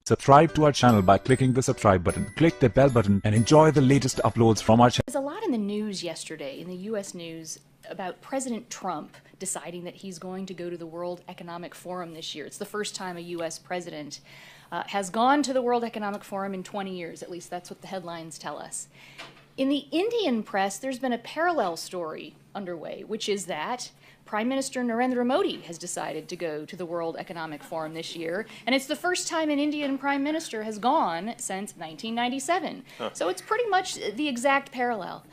Subscribe to our channel by clicking the subscribe button. Click the bell button and enjoy the latest uploads from our channel. There's a lot in the news yesterday, in the U.S. news, about President Trump deciding that he's going to go to the World Economic Forum this year. It's the first time a U.S. president has gone to the World Economic Forum in 20 years. At least that's what the headlines tell us. In the Indian press, there's been a parallel story underway, which is that Prime Minister Narendra Modi has decided to go to the World Economic Forum this year, and it's the first time an Indian Prime Minister has gone since 1997. So it's pretty much the exact parallel.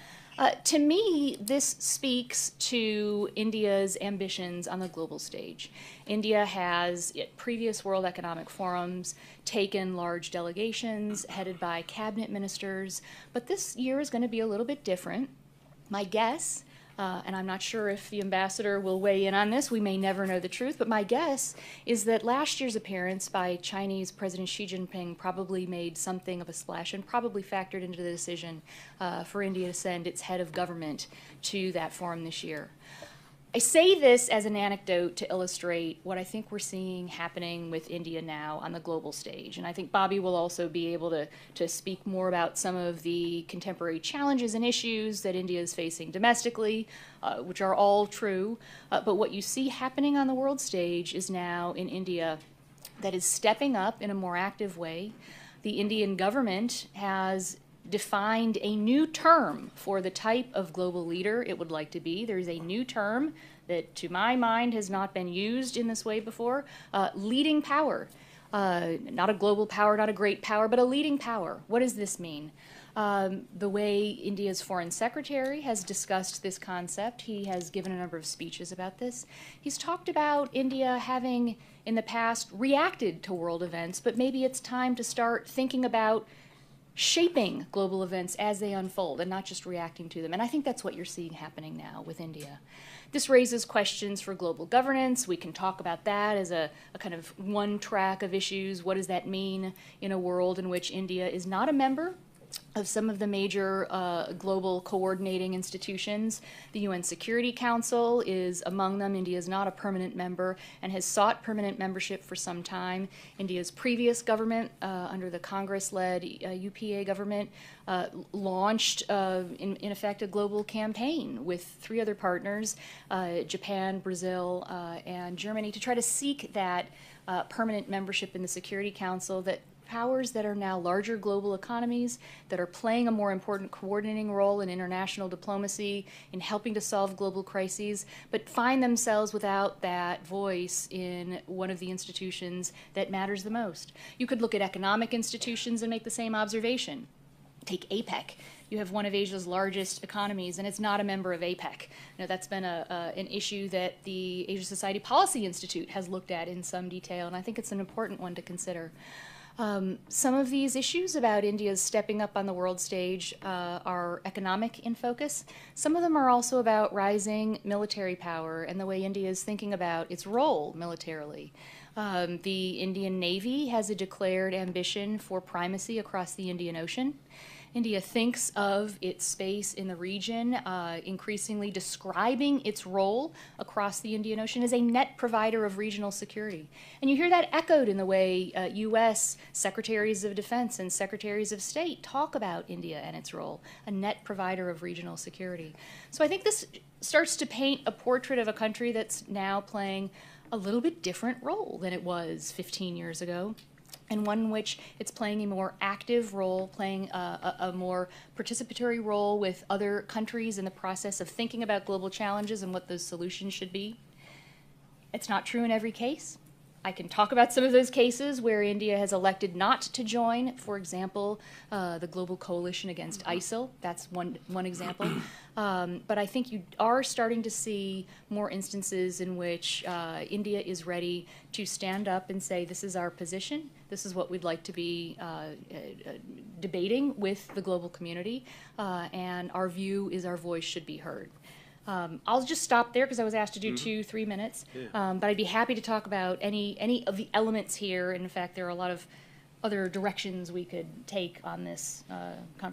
To me, this speaks to India's ambitions on the global stage. India has, at previous World Economic Forums, taken large delegations headed by cabinet ministers, but this year is going to be a little bit different. My guess, and I'm not sure if the ambassador will weigh in on this, we may never know the truth, but my guess is that last year's appearance by Chinese President Xi Jinping probably made something of a splash and probably factored into the decision for India to send its head of government to that forum this year. I say this as an anecdote to illustrate what I think we're seeing happening with India now on the global stage. And I think Bobby will also be able to speak more about some of the contemporary challenges and issues that India is facing domestically, which are all true. But what you see happening on the world stage is now in India that is stepping up in a more active way. The Indian government has defined a new term for the type of global leader it would like to be. There's a new term that, to my mind, has not been used in this way before, leading power. Not a global power, not a great power, but a leading power. What does this mean? The way India's foreign secretary has discussed this concept, he has given a number of speeches about this. He's talked about India having, in the past, reacted to world events, but maybe it's time to start thinking about shaping global events as they unfold and not just reacting to them. And I think that's what you're seeing happening now with India. This raises questions for global governance. We can talk about that as a kind of one track of issues. What does that mean in a world in which India is not a member of some of the major global coordinating institutions? The UN Security Council is among them. India is not a permanent member and has sought permanent membership for some time. India's previous government, under the Congress-led UPA government, launched, in effect, a global campaign with 3 other partners, Japan, Brazil, and Germany, to try to seek that permanent membership in the Security Council, that powers that are now larger global economies, that are playing a more important coordinating role in international diplomacy, in helping to solve global crises, but find themselves without that voice in one of the institutions that matters the most. You could look at economic institutions and make the same observation. Take APEC. You have one of Asia's largest economies, and it's not a member of APEC. You know, that's been an issue that the Asia Society Policy Institute has looked at in some detail, and I think it's an important one to consider. Some of these issues about India's stepping up on the world stage are economic in focus. Some of them are also about rising military power and the way India is thinking about its role militarily. The Indian Navy has a declared ambition for primacy across the Indian Ocean. India thinks of its space in the region, increasingly describing its role across the Indian Ocean as a net provider of regional security. And you hear that echoed in the way U.S. Secretaries of Defense and Secretaries of State talk about India and its role, a net provider of regional security. So I think this starts to paint a portrait of a country that's now playing a little bit different role than it was 15 years ago, and one in which it's playing a more active role, playing a more participatory role with other countries in the process of thinking about global challenges and what those solutions should be. It's not true in every case. I can talk about some of those cases where India has elected not to join, for example, the Global Coalition Against ISIL. That's one example. But I think you are starting to see more instances in which India is ready to stand up and say, this is our position, this is what we'd like to be debating with the global community, and our view is our voice should be heard. I'll just stop there because I was asked to do 2-3 minutes, but I'd be happy to talk about any of the elements here. In fact, there are a lot of other directions we could take on this conversation.